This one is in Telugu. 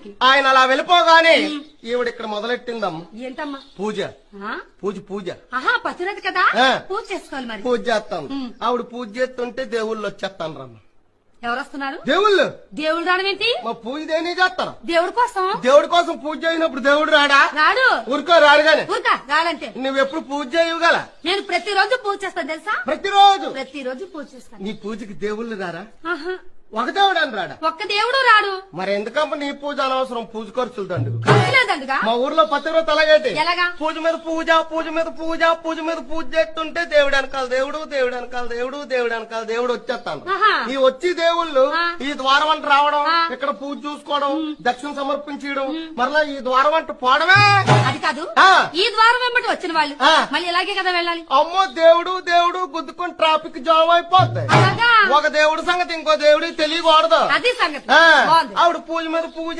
ఆయనకి ఆయన అలా వెళ్ళిపోగానే ఈవిడ ఇక్కడ మొదలెట్టిందమ్మ ఏంటమ్మా పూజ ఆ? పూజ ఆహా పతిరథి కదా ఆ. పూజ చేసుకోవాలి మరి పూజ చేస్తాను ఆవిడ పూజ చేస్తుంటే దేవుళ్ళు వచ్చేస్తాను రమ్మ ఎవరు వస్తున్నారు దేవుళ్ళు దేవుడు రావడం ఏంటి మా పూజ దేని చేస్తారు దేవుడి కోసం దేవుడి కోసం పూజ చేసినప్పుడు దేవుడు రాడా రాడు ఊరుకో రాడుగానే ఊరుకా రాడంటే నువ్వెప్పుడు పూజ చేయగల నేను ప్రతిరోజు పూజ చేస్తాను తెలుసా ప్రతిరోజు ప్రతిరోజు పూజ చేస్తాను నీ పూజకి దేవుళ్ళు రారా ఆహా. ఒక దేవుడు అని రాడా ఒక్క దేవుడు రాడు మరి ఎందుకమ్మ నీ పూజ అనవసరం పూజ ఖర్చులు దండు లేదండుగా మా ఊర్లో పతివ్రత అలాగేటి ఎలాగా పూజ మీద పూజ పూజ మీద పూజ పూజ మీద పూజ చేస్తుంటే దేవుడు వెనకాల దేవుడు దేవుడు వెనకాల దేవుడు దేవుడు వెనకాల దేవుడు వచ్చేస్తాను ఆహా. ఈ వచ్చి దేవుళ్ళు ఆ. ఈ ద్వారం వంట రావడం ఆ. ఇక్కడ పూజ చూసుకోవడం దక్షిణ సమర్పించడం మరలా ఈ ద్వారం వంట పోవడమే అది కాదు ఆ. ఈ ద్వారం వెంబడి వచ్చిన వాళ్ళు ఆ. మళ్ళీ ఇలాగే కదా వెళ్ళాలి అమ్మో దేవుడు దేవుడు గుద్దుకొని ట్రాఫిక్ జామ్ అయిపోతాయి అలాగా ఒక దేవుడి సంగతి ఇంకో దేవుడికి తెలియకూడదు అది సంగతి ఆ. బాగుంది ఆవిడ పూజ మీద పూజ